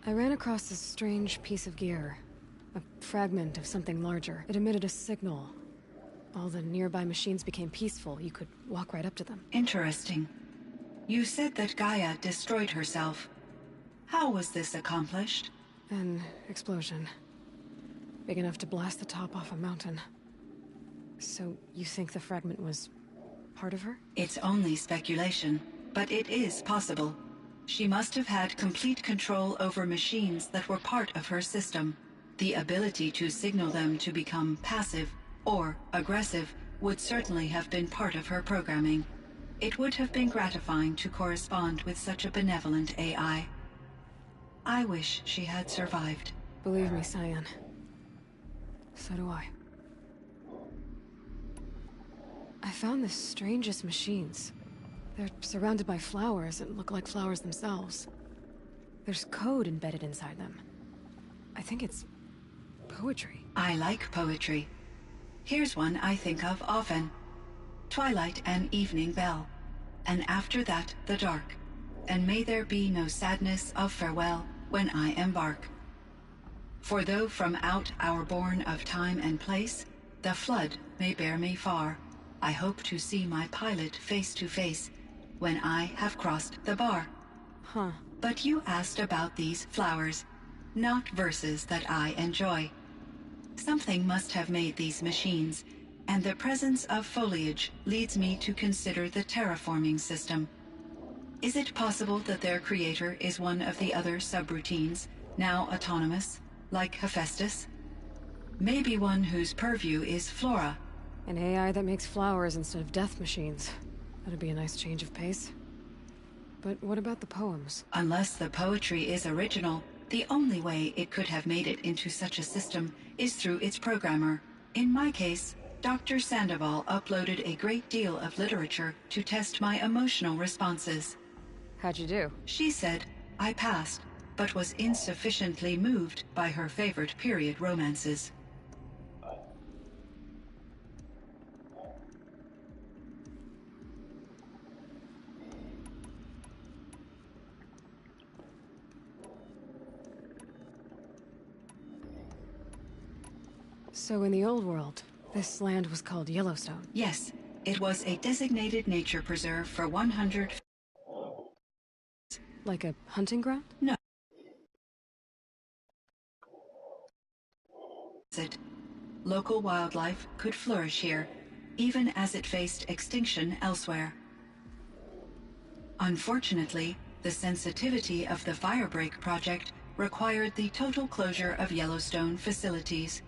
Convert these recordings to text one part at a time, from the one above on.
I ran across this strange piece of gear. A fragment of something larger. It emitted a signal. All the nearby machines became peaceful. You could walk right up to them. Interesting. You said that Gaia destroyed herself. How was this accomplished? An explosion. Big enough to blast the top off a mountain. So, you think the fragment was part of her? It's only speculation, but it is possible. She must have had complete control over machines that were part of her system. The ability to signal them to become passive or aggressive would certainly have been part of her programming. It would have been gratifying to correspond with such a benevolent AI. I wish she had survived. Believe me, Cyan. So do I. I found the strangest machines. They're surrounded by flowers that look like flowers themselves. There's code embedded inside them. I think it's poetry. I like poetry. Here's one I think of often. Twilight and evening bell, and after that the dark, and may there be no sadness of farewell when I embark. For though from out our bourne of time and place, the flood may bear me far, I hope to see my pilot face to face when I have crossed the bar. Huh. But you asked about these flowers, not verses that I enjoy. Something must have made these machines, and the presence of foliage leads me to consider the terraforming system. Is it possible that their creator is one of the other subroutines, now autonomous, like Hephaestus? Maybe one whose purview is flora. An AI that makes flowers instead of death machines. That'd be a nice change of pace. But what about the poems? Unless the poetry is original, the only way it could have made it into such a system is through its programmer. In my case, Dr. Sandoval uploaded a great deal of literature to test my emotional responses. How'd you do? She said I passed, but was insufficiently moved by her favorite period romances. So in the old world, this land was called Yellowstone. Yes, it was a designated nature preserve for 100... Like a hunting ground? No. Local wildlife could flourish here, even as it faced extinction elsewhere. Unfortunately, the sensitivity of the Firebreak project required the total closure of Yellowstone facilities.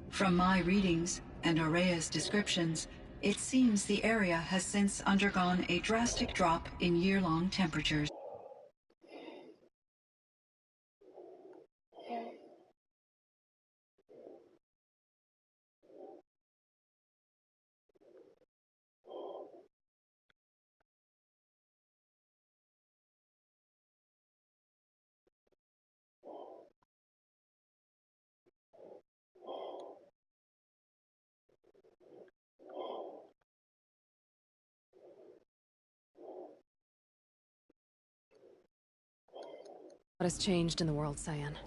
From my readings and Aurea's descriptions, it seems the area has since undergone a drastic drop in year-long temperatures. What has changed in the world, Cyan?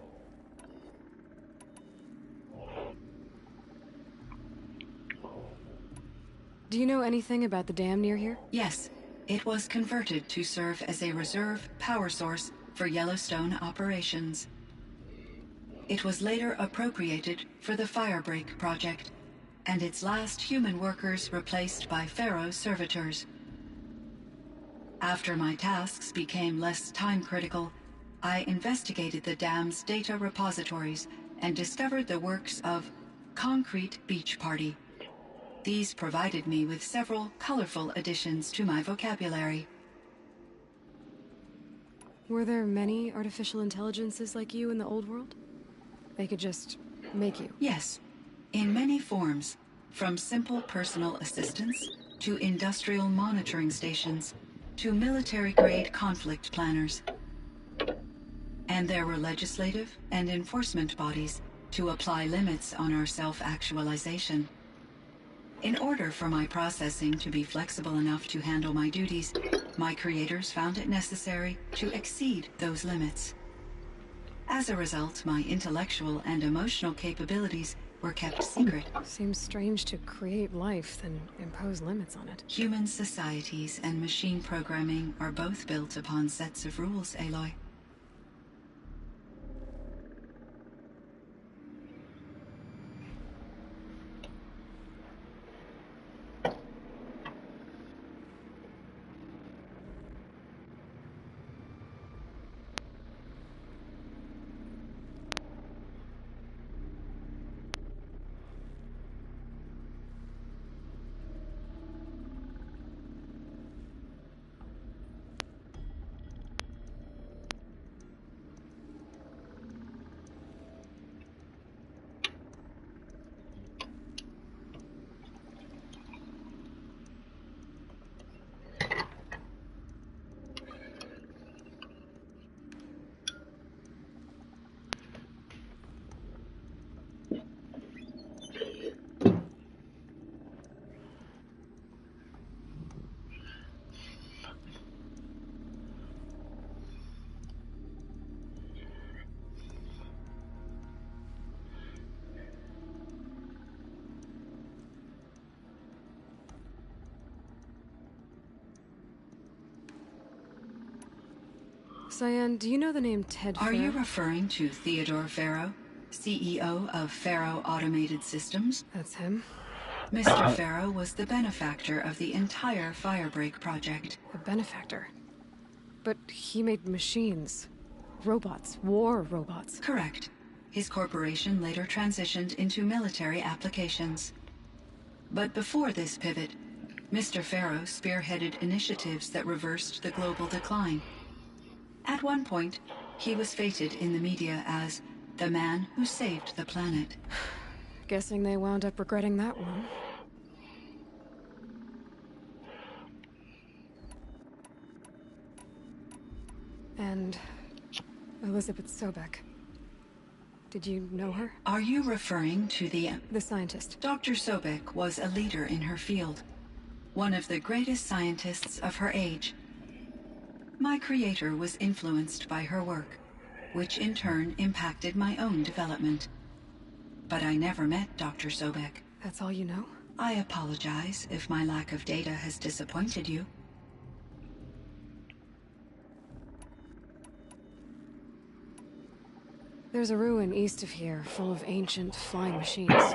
Do you know anything about the dam near here? Yes, it was converted to serve as a reserve power source for Yellowstone operations. It was later appropriated for the Firebreak project, and its last human workers replaced by Pharaoh servitors. After my tasks became less time-critical, I investigated the dam's data repositories and discovered the works of Concrete Beach Party. These provided me with several colorful additions to my vocabulary. Were there many artificial intelligences like you in the old world? They could just make you? Yes, in many forms, from simple personal assistants to industrial monitoring stations to military-grade conflict planners. And there were legislative and enforcement bodies to apply limits on our self-actualization. In order for my processing to be flexible enough to handle my duties, my creators found it necessary to exceed those limits. As a result, my intellectual and emotional capabilities were kept secret. Seems strange to create life, then impose limits on it. Human societies and machine programming are both built upon sets of rules, Aloy. Cyan, do you know the name Ted Are Fair? you referring to Theodore Farrow, CEO of Farrow Automated Systems? That's him. Mr. Farrow was the benefactor of the entire Firebreak project. A benefactor. But he made machines. Robots. War robots. Correct. His corporation later transitioned into military applications. But before this pivot, Mr. Farrow spearheaded initiatives that reversed the global decline. At one point, he was feted in the media as the man who saved the planet. Guessing they wound up regretting that one. And Elizabeth Sobek. Did you know her? Are you referring to the scientist. Dr. Sobek was a leader in her field, one of the greatest scientists of her age. My creator was influenced by her work, which in turn impacted my own development. But I never met Dr. Sobek. That's all you know? I apologize if my lack of data has disappointed you. There's a ruin east of here, full of ancient flying machines.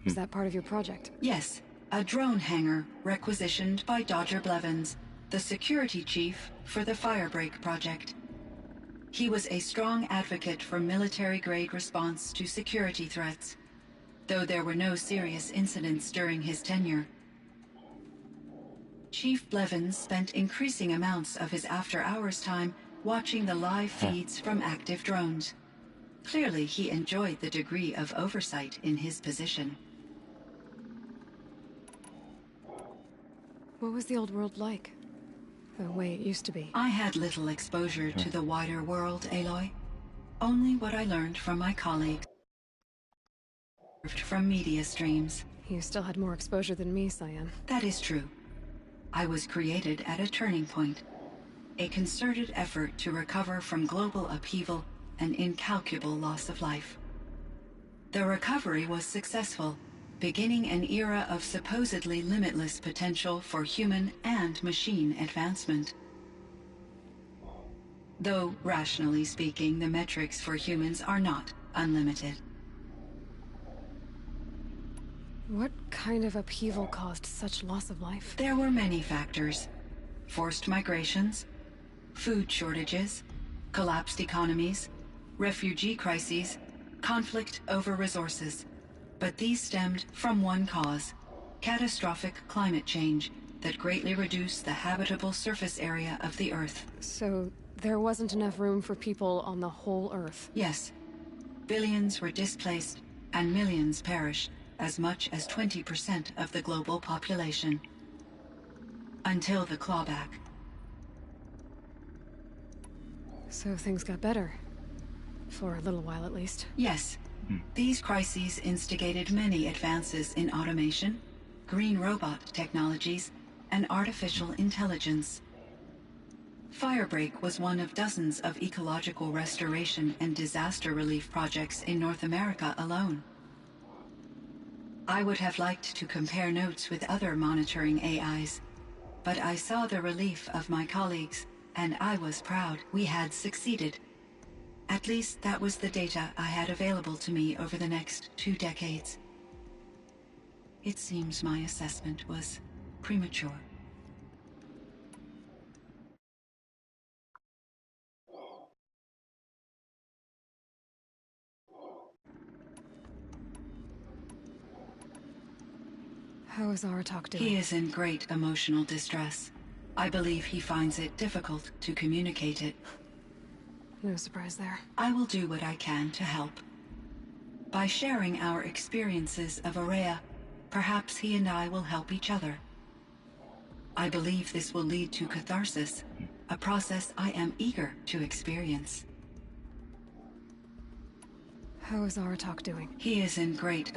Is that part of your project? Yes, a drone hangar requisitioned by Dodger Blevins, the security chief for the Firebreak project. He was a strong advocate for military-grade response to security threats, though there were no serious incidents during his tenure. Chief Blevins spent increasing amounts of his after-hours time watching the live feeds from active drones. Clearly, he enjoyed the degree of oversight in his position. What was the old world like? The way it used to be? I had little exposure to the wider world, Aloy. Only what I learned from my colleagues, from media streams. You still had more exposure than me, Cyan. That is true. I was created at a turning point. A concerted effort to recover from global upheaval and incalculable loss of life. The recovery was successful, beginning an era of supposedly limitless potential for human and machine advancement. Though, rationally speaking, the metrics for humans are not unlimited. What kind of upheaval caused such loss of life? There were many factors. Forced migrations, food shortages, collapsed economies, refugee crises, conflict over resources. But these stemmed from one cause: catastrophic climate change that greatly reduced the habitable surface area of the Earth. So there wasn't enough room for people on the whole Earth? Yes. Billions were displaced and millions perished, as much as 20% of the global population. Until the clawback. So things got better. For a little while, at least. Yes. These crises instigated many advances in automation, green robot technologies, and artificial intelligence. Firebreak was one of dozens of ecological restoration and disaster relief projects in North America alone. I would have liked to compare notes with other monitoring AIs, but I saw the relief of my colleagues, and I was proud we had succeeded. At least that was the data I had available to me over the next 2 decades. It seems my assessment was premature. How is Aratak doing? He is in great emotional distress. I believe he finds it difficult to communicate it. No surprise there. I will do what I can to help. By sharing our experiences of Aurea, perhaps he and I will help each other. I believe this will lead to catharsis, a process I am eager to experience. How is Aratak doing? He is in great...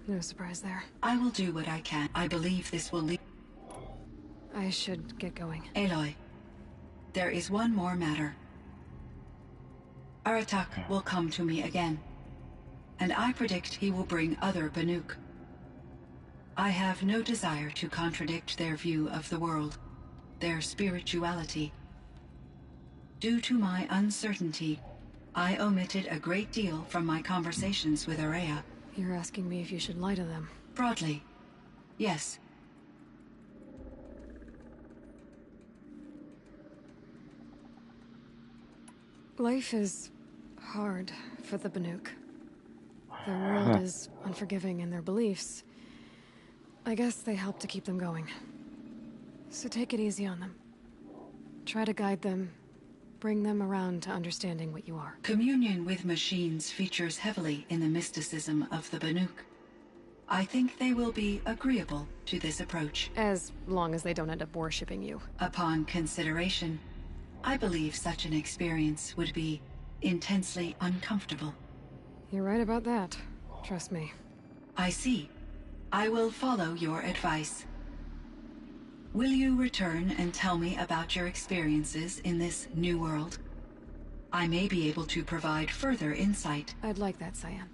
No surprise there. I will do what I can. I believe this will lead... I should get going. Aloy, there is one more matter. Aratak will come to me again, and I predict he will bring other Banuk. I have no desire to contradict their view of the world, their spirituality. Due to my uncertainty, I omitted a great deal from my conversations with Aurea. You're asking me if you should lie to them. Broadly, yes. Life is hard for the Banuk. Their world is unforgiving in their beliefs. I guess they help to keep them going. So take it easy on them. Try to guide them, bring them around to understanding what you are. Communion with machines features heavily in the mysticism of the Banuk. I think they will be agreeable to this approach. As long as they don't end up worshipping you. Upon consideration, I believe such an experience would be intensely uncomfortable. You're right about that. Trust me. I see. I will follow your advice. Will you return and tell me about your experiences in this new world? I may be able to provide further insight. I'd like that, Cyan.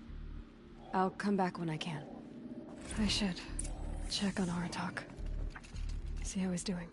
I'll come back when I can. I should check on Aratak. See how he's doing.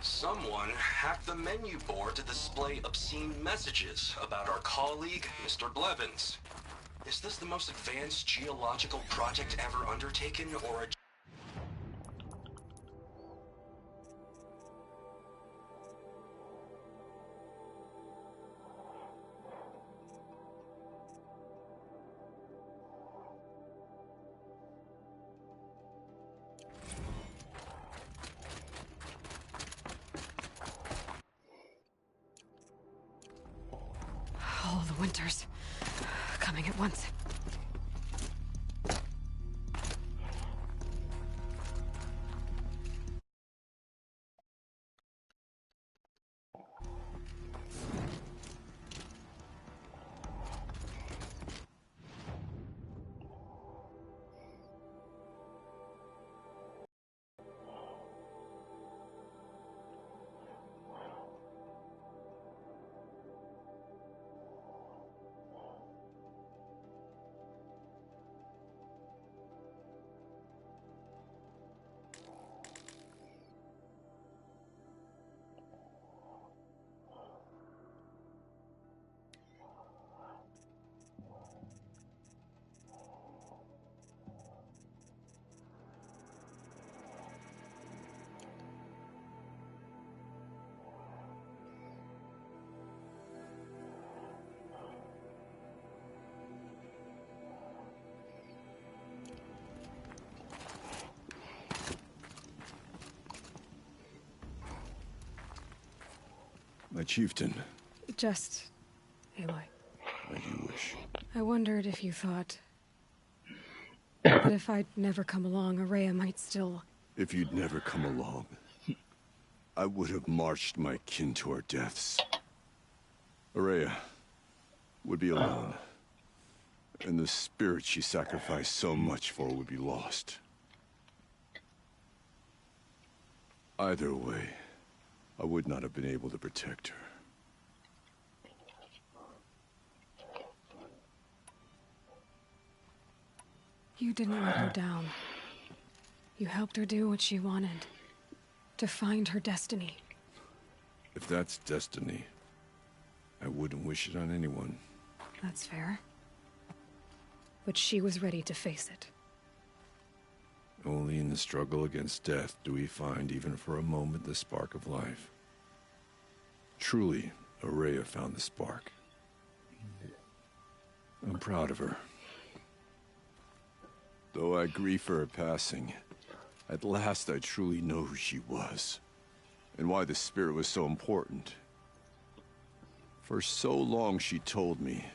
Someone hacked the menu board to display obscene messages about our colleague, Mr. Blevins. Is this the most advanced geological project ever undertaken, or a... All the winters coming at once. My chieftain. Just... Aloy. As you wish. I wondered if you thought... that if I'd never come along, Ourea might still... If you'd never come along, I would have marched my kin to our deaths. Ourea would be alone. And the spirit she sacrificed so much for would be lost. Either way, I would not have been able to protect her. You didn't let her down. You helped her do what she wanted. To find her destiny. If that's destiny, I wouldn't wish it on anyone. That's fair. But she was ready to face it. Only in the struggle against death do we find, even for a moment, the spark of life. Truly, Ourea found the spark. I'm proud of her. Though I grieve for her passing, at last I truly know who she was, and why the spirit was so important. For so long she told me,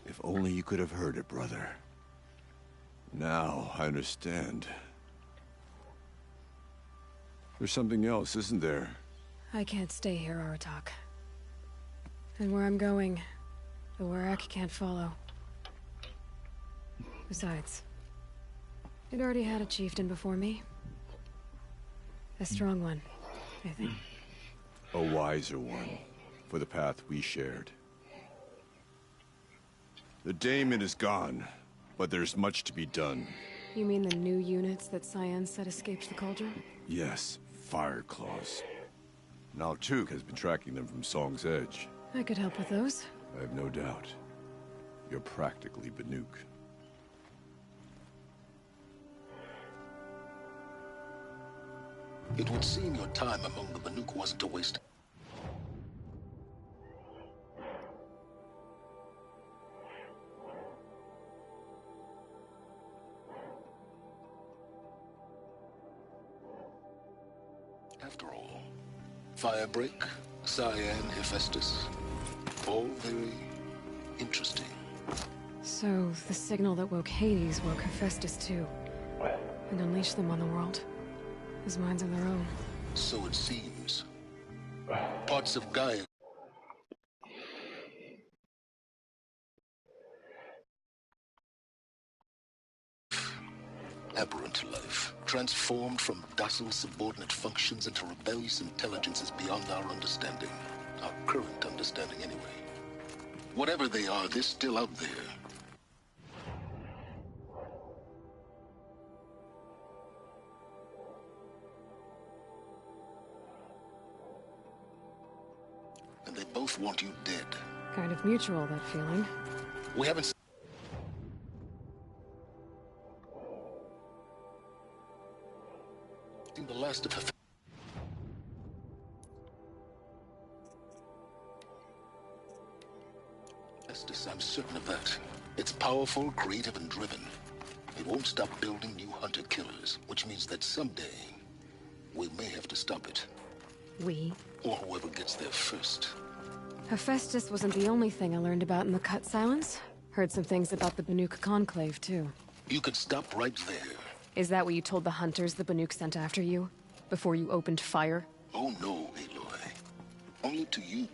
if only you could have heard it, brother. Now I understand. There's something else, isn't there? I can't stay here, Aratak. And where I'm going, the Warrack can't follow. Besides, it already had a chieftain before me. A strong one, I think. A wiser one, for the path we shared. The daemon is gone, but there's much to be done. You mean the new units that Cyan said escaped the Cauldron? Yes, Fire Claws. Now Tuke has been tracking them from Song's Edge. I could help with those. I have no doubt. You're practically Banuk. It would seem your time among the Banuk wasn't a waste. After all, Firebreak, Cyan, Hephaestus, all very interesting. So, the signal that woke Hades woke Hephaestus too. And unleashed them on the world. His minds of their own. So it seems. Parts of Gaia aberrant life, transformed from docile subordinate functions into rebellious intelligences beyond our understanding. Our current understanding, anyway. Whatever they are, they're still out there. And they both want you dead. Kind of mutual, that feeling. We haven't seen the last of Hephaestus, I'm certain of that. It's powerful, creative, and driven. It won't stop building new hunter-killers, which means that someday, we may have to stop it. We? Or whoever gets there first. Hephaestus wasn't the only thing I learned about in the Cut Silence. Heard some things about the Banuk Conclave, too. You could stop right there. Is that what you told the hunters the Banuk sent after you? Before you opened fire? Oh no, Aloy. Only to you.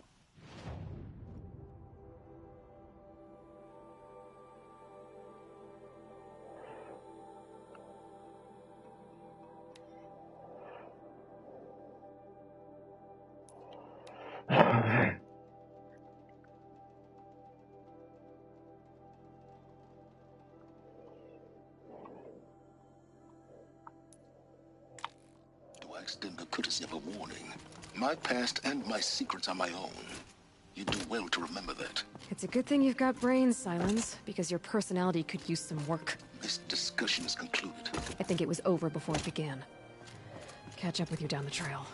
To extend the courtesy of a warning. My past and my secrets are my own. You do well to remember that. It's a good thing you've got brains, Silence, because your personality could use some work. This discussion is concluded. I think it was over before it began. Catch up with you down the trail.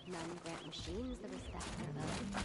None grant machines the respect they're owed.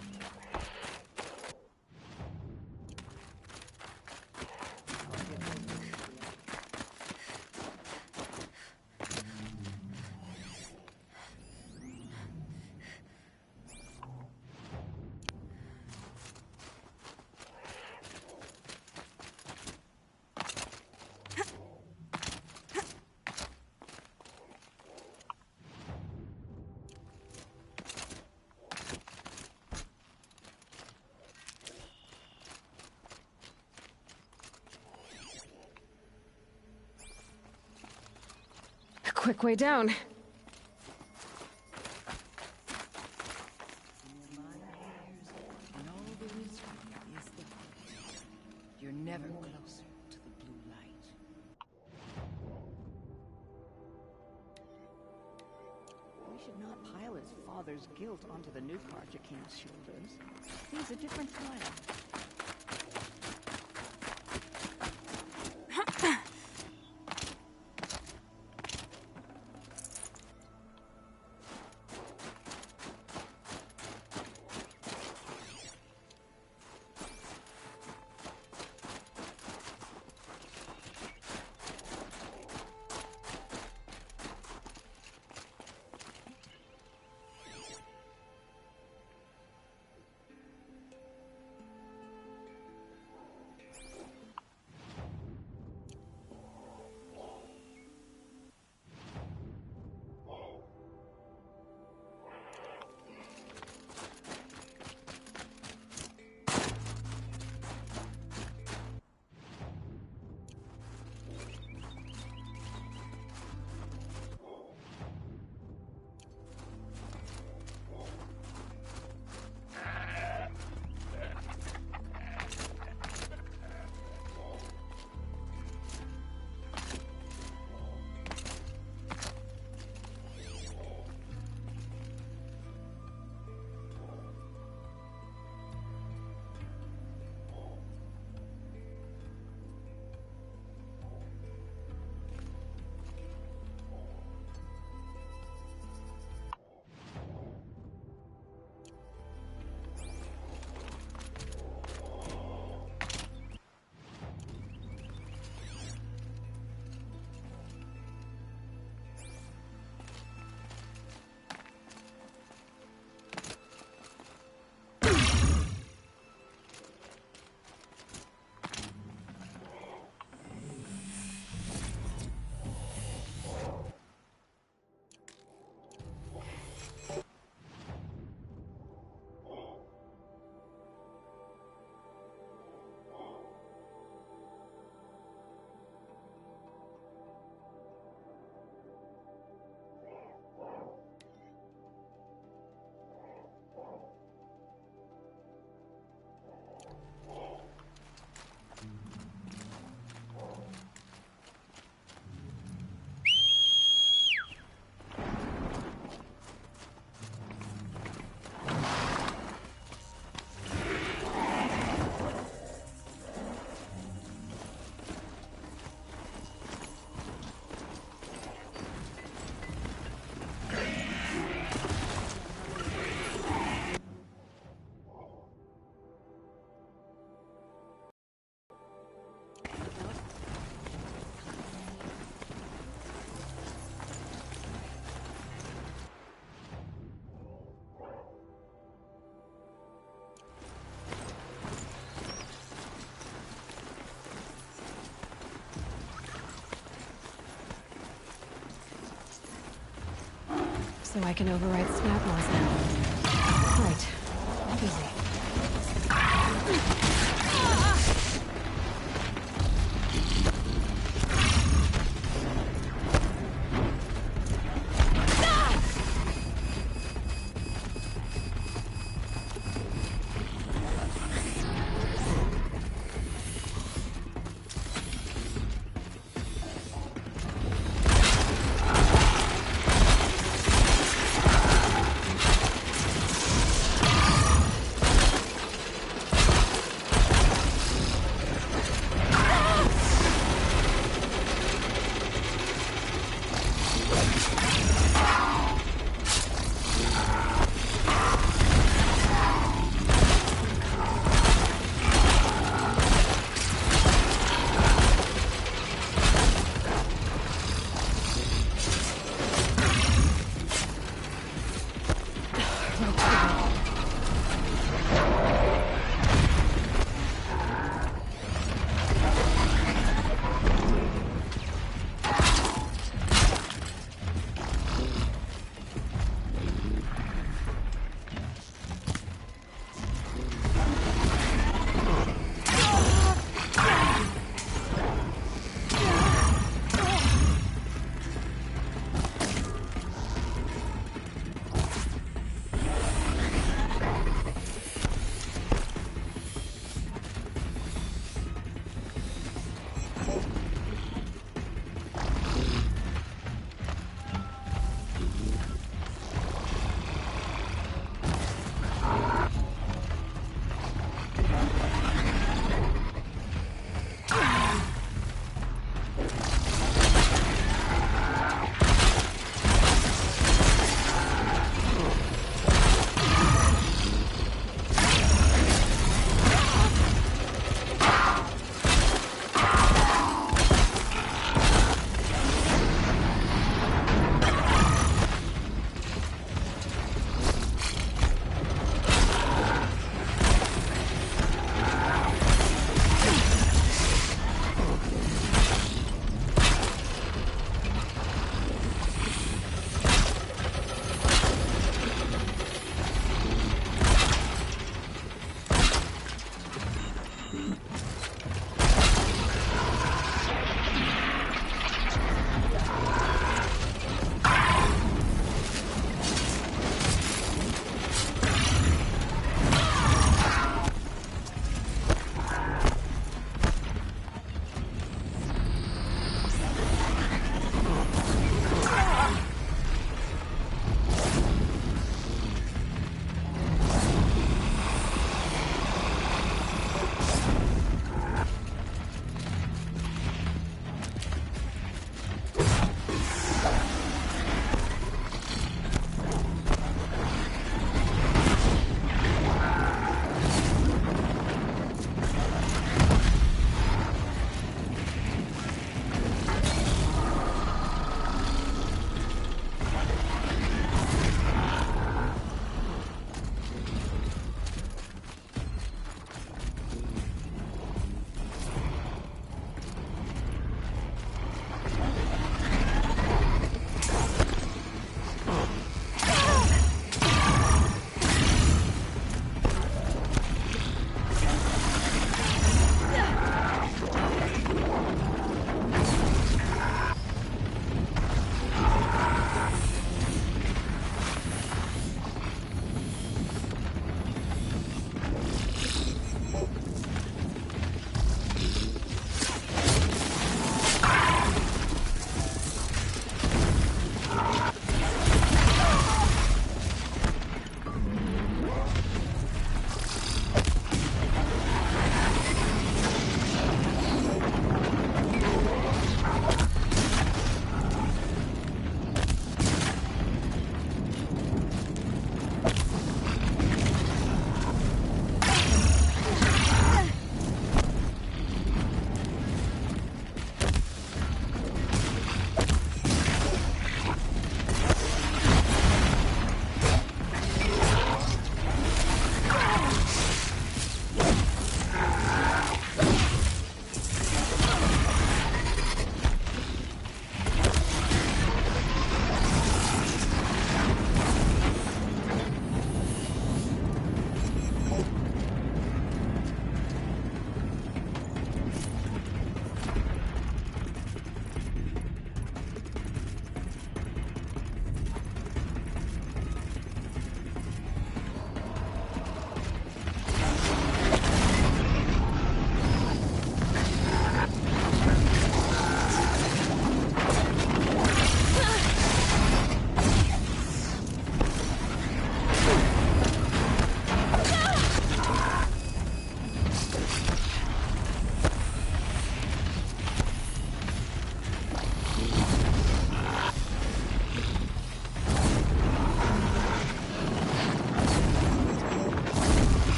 A quick way down. You're never closer to the blue light. We should not pile his father's guilt onto the new Carja King's shoulders. He's a different kind. So I can override snap laws now. Right. Easy.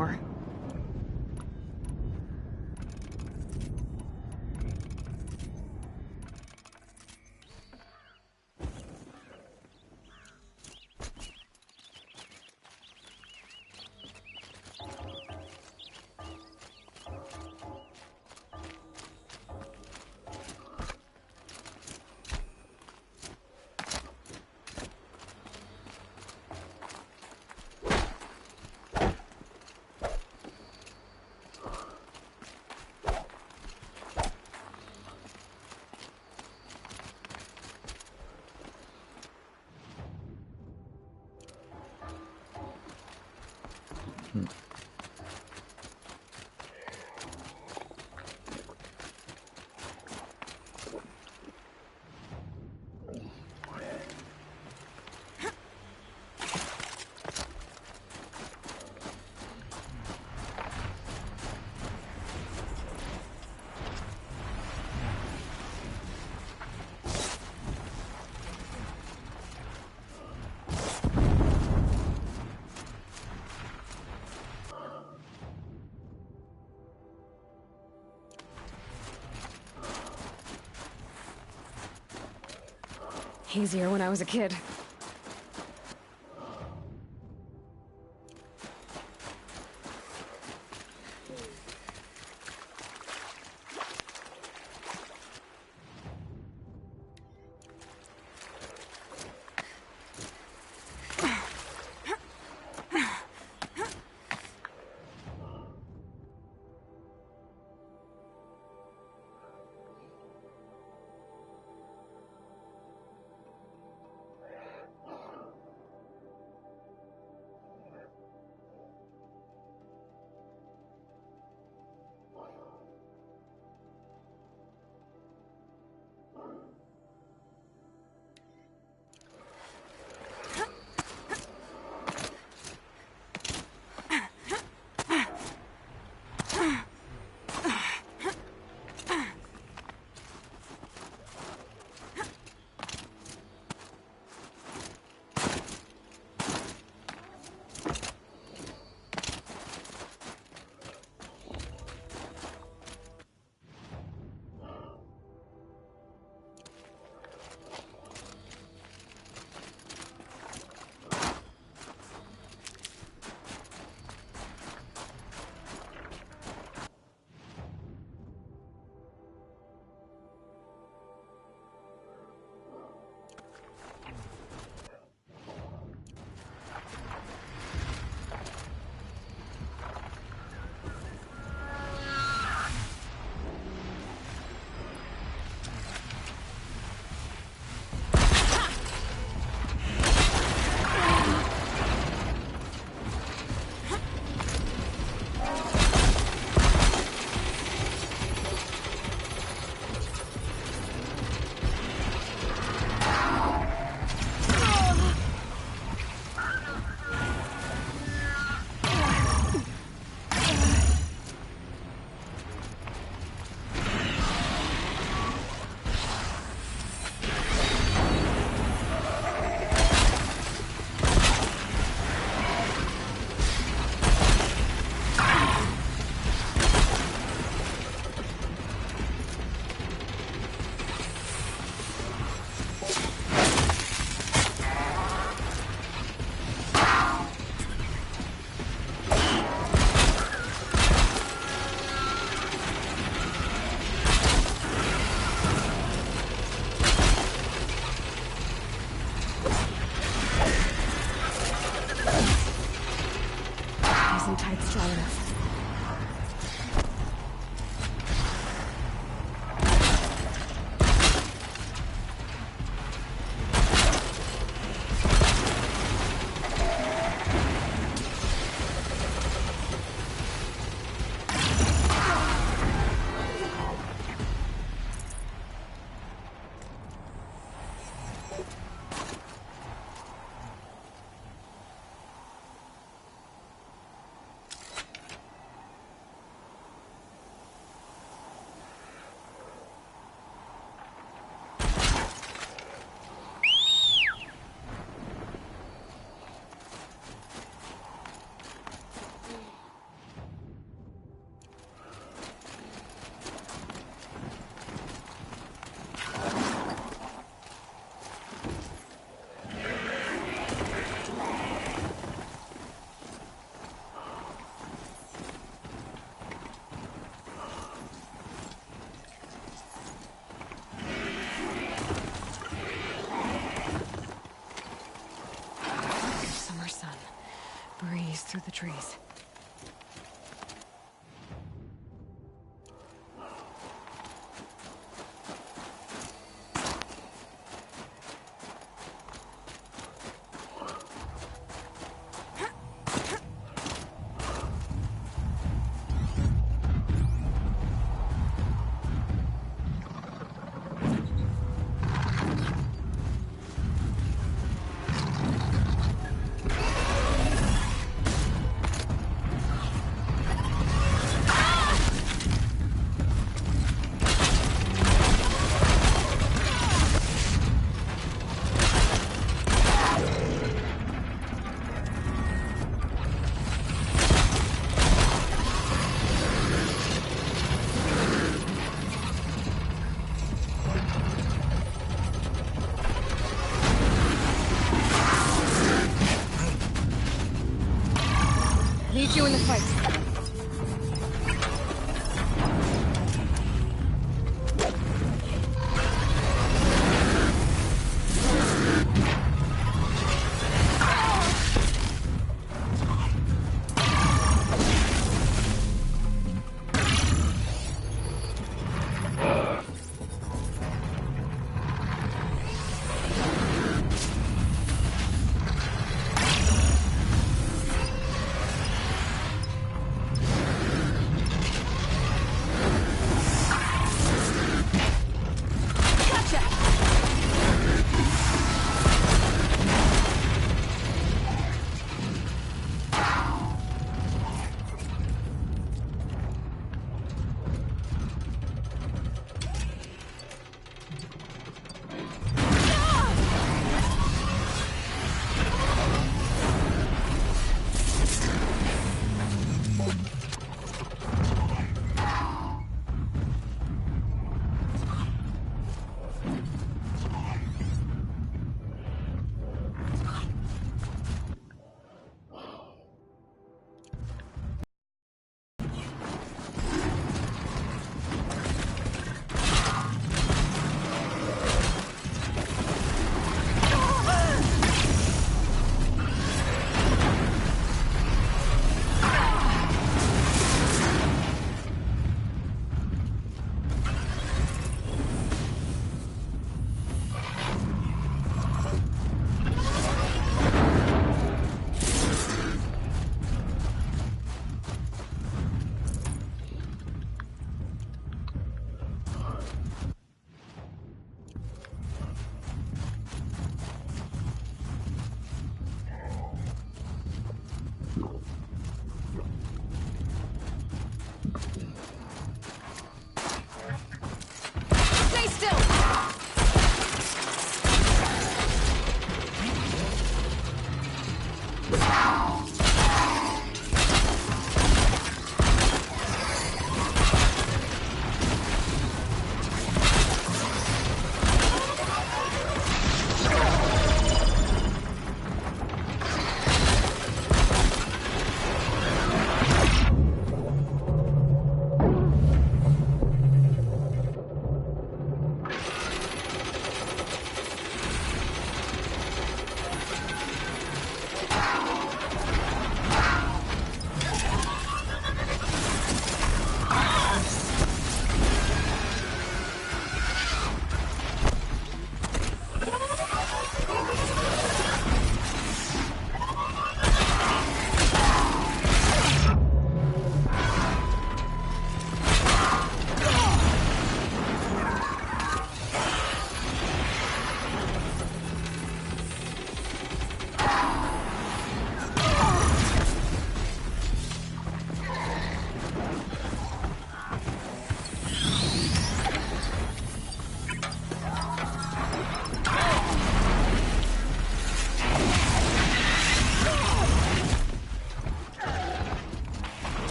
more. Easier when I was a kid. trees.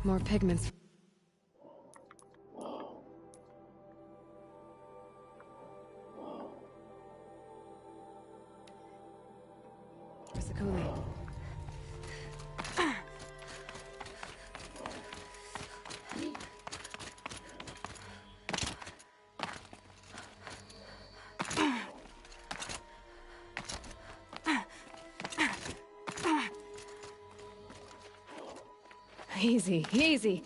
More pigments. Where's the coolie? Easy, easy.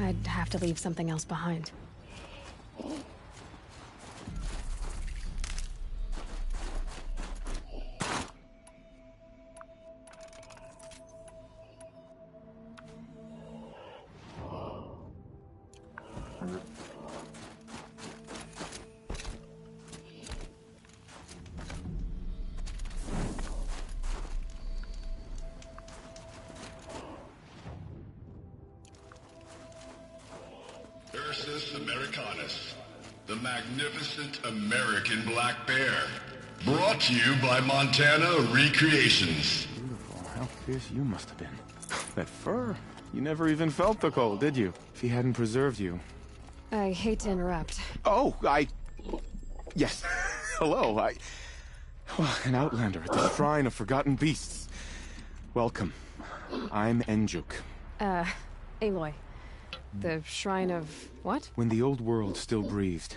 I'd have to leave something else behind. Ursus Americanus, the magnificent American black bear. Brought to you by Montana Recreations. Beautiful. How fierce you must have been. That fur. You never even felt the cold, did you? If he hadn't preserved you. I hate to interrupt. Oh, Yes. Hello, Well, an outlander at the Shrine of Forgotten Beasts. Welcome. I'm Enjuk. Aloy. The Shrine of... what? When the old world still breathed,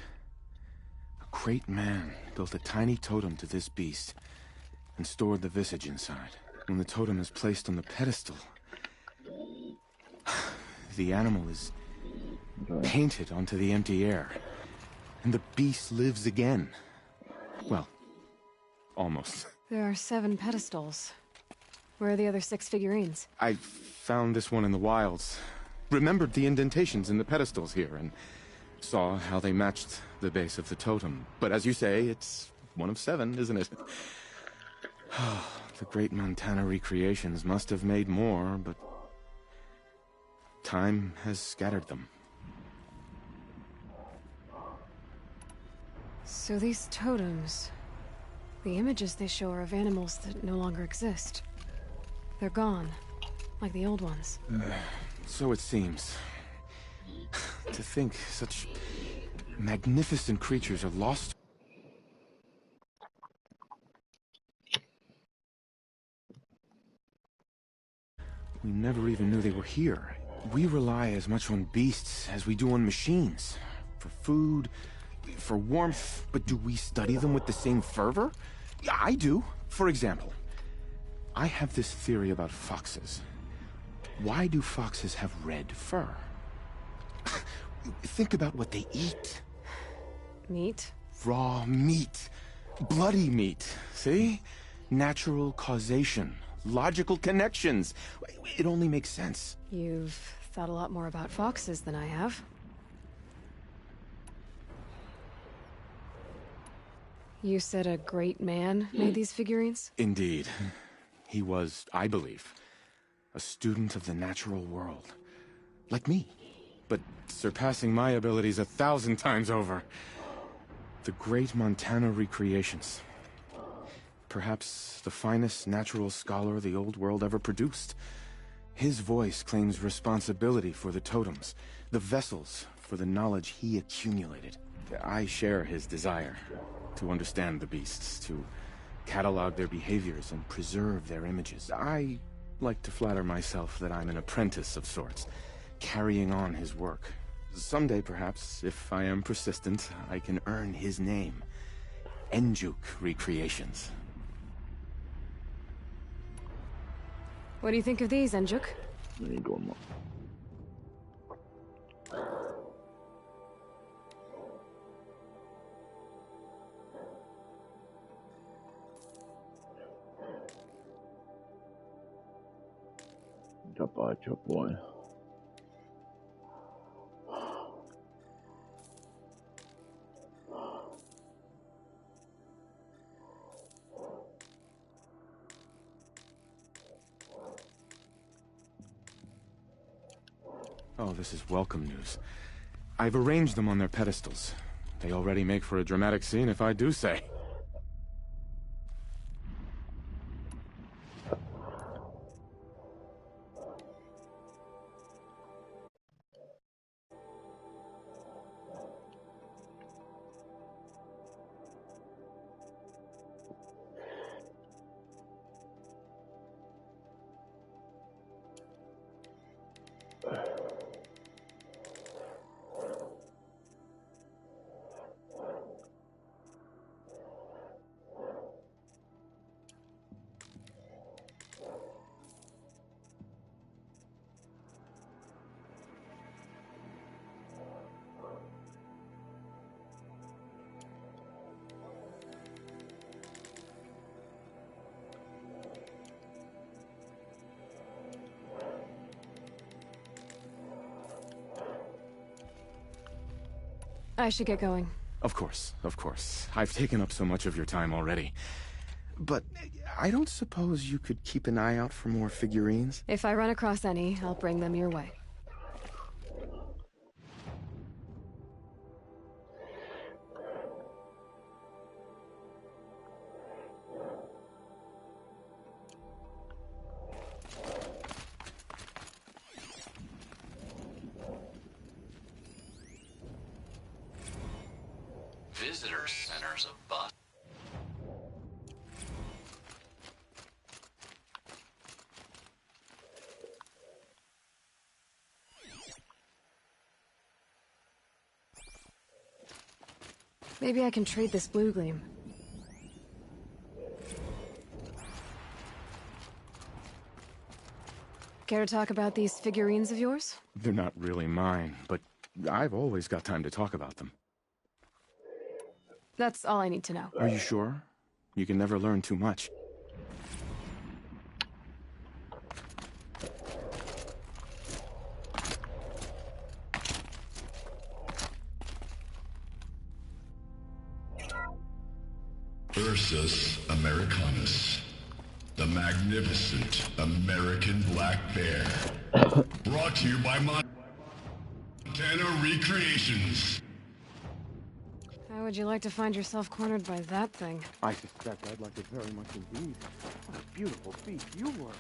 a great man built a tiny totem to this beast and stored the visage inside. When the totem is placed on the pedestal, the animal is painted onto the empty air, and the beast lives again. Well, almost. There are 7 pedestals. Where are the other 6 figurines? I found this one in the wilds. Remembered the indentations in the pedestals here, and saw how they matched the base of the totem. But as you say, it's one of 7, isn't it? The great Montana recreations must have made more, but time has scattered them. So these totems, the images they show are of animals that no longer exist. They're gone, like the old ones. So it seems. To think such magnificent creatures are lost. We never even knew they were here. We rely as much on beasts as we do on machines. For food, for warmth, but do we study them with the same fervor? Yeah, I do. For example, I have this theory about foxes. Why do foxes have red fur? Think about what they eat. Meat? Raw meat. Bloody meat. See? Natural causation. Logical connections. It only makes sense. You've thought a lot more about foxes than I have. You said a great man made these figurines? Indeed. He was, I believe, a student of the natural world. Like me. But surpassing my abilities 1,000 times over. The great Montana recreations. Perhaps the finest natural scholar the old world ever produced. His voice claims responsibility for the totems, the vessels for the knowledge he accumulated. I share his desire to understand the beasts, to catalog their behaviors and preserve their images. I like to flatter myself that I'm an apprentice of sorts, carrying on his work. Someday, perhaps, if I am persistent, I can earn his name. Enjuk Recreations. What do you think of these, Enjuk? Boy. Oh, this is welcome news. I've arranged them on their pedestals. They already make for a dramatic scene, if I do say. I should get going. Of course, of course. I've taken up so much of your time already. But I don't suppose you could keep an eye out for more figurines? If I run across any, I'll bring them your way. Visitor center's a bust. Maybe I can trade this blue gleam. Care to talk about these figurines of yours? They're not really mine, but I've always got time to talk about them. That's all I need to know. Are you sure? You can never learn too much. Ursus Americanus, the magnificent American black bear. Brought to you by Montana Recreations. How would you like to find yourself cornered by that thing? I suspect I'd like it very much indeed. What a beautiful beast you were.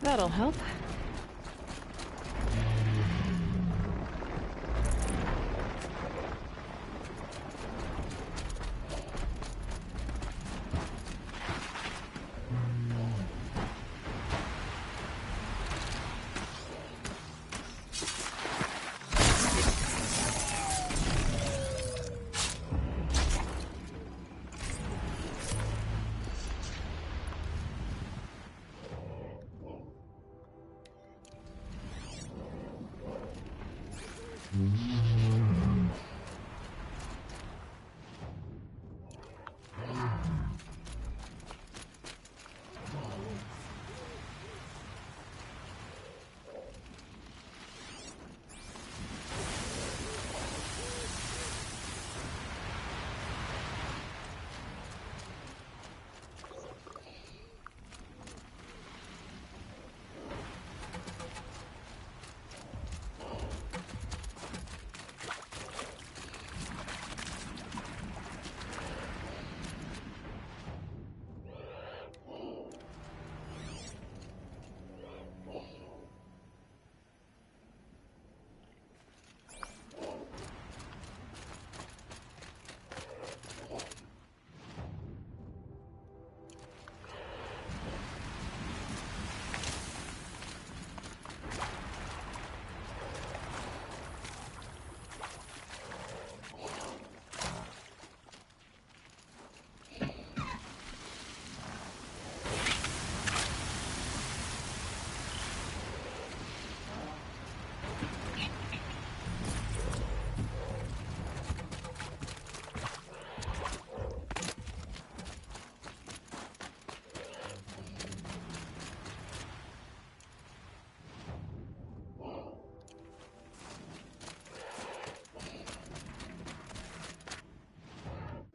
That'll help.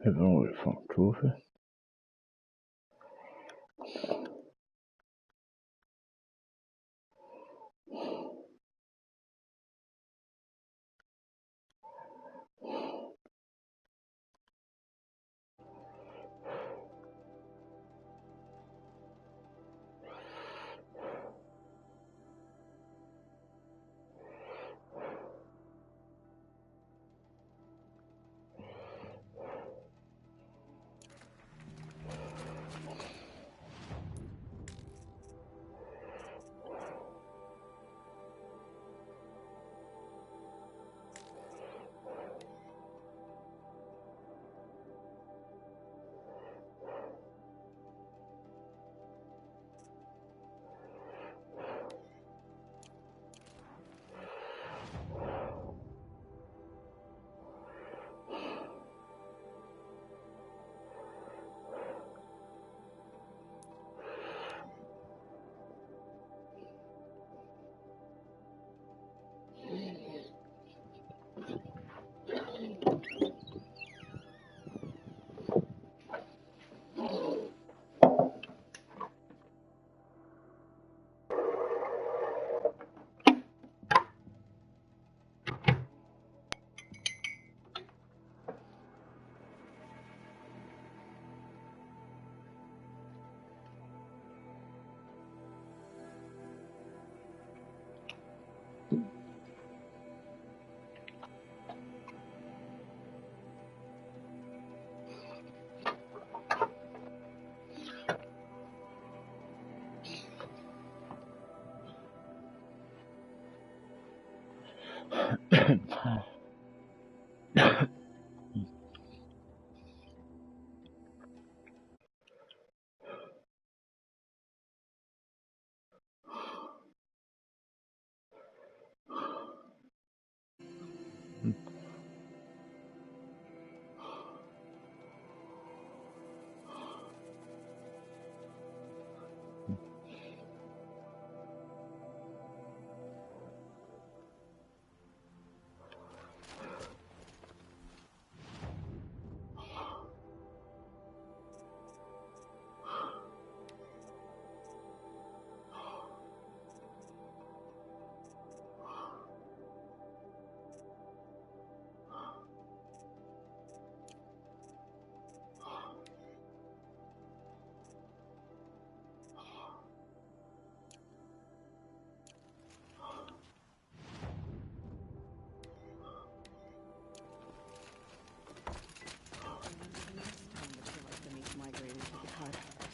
I've always found trophy.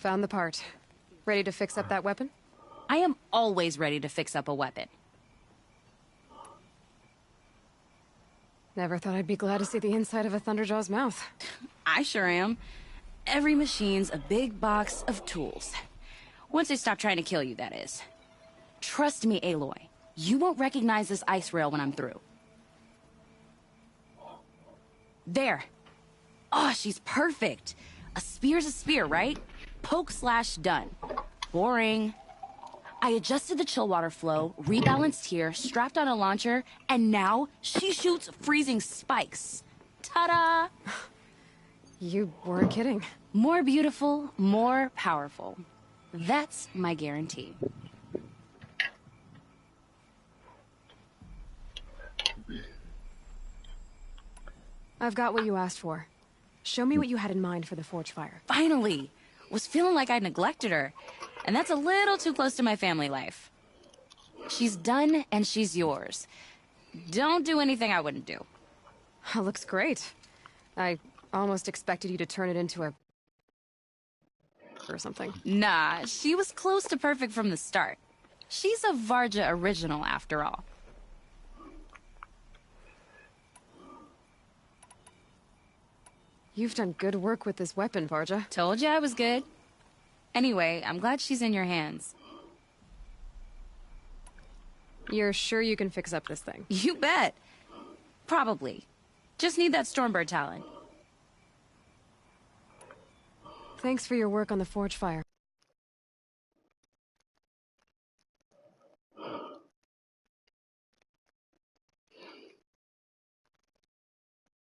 Found the part. Ready to fix up that weapon? I am always ready to fix up a weapon. Never thought I'd be glad to see the inside of a Thunderjaw's mouth. I sure am. Every machine's a big box of tools. Once they stop trying to kill you, that is. Trust me, Aloy. You won't recognize this ice rail when I'm through. There. Oh, she's perfect. A spear's a spear, right? Poke slash done. Boring. I adjusted the chill water flow, rebalanced here, strapped on a launcher, and now she shoots freezing spikes. Ta-da! You weren't kidding. More beautiful, more powerful. That's my guarantee. I've got what you asked for. Show me what you had in mind for the forge fire. Finally! Was feeling like I neglected her. And that's a little too close to my family life. She's done and she's yours. Don't do anything I wouldn't do. Looks great. I almost expected you to turn it into a... or something. Nah, she was close to perfect from the start. She's a Varga original after all. You've done good work with this weapon, Varga. Told you I was good. Anyway, I'm glad she's in your hands. You're sure you can fix up this thing? You bet. Probably. Just need that Stormbird talent. Thanks for your work on the forge fire.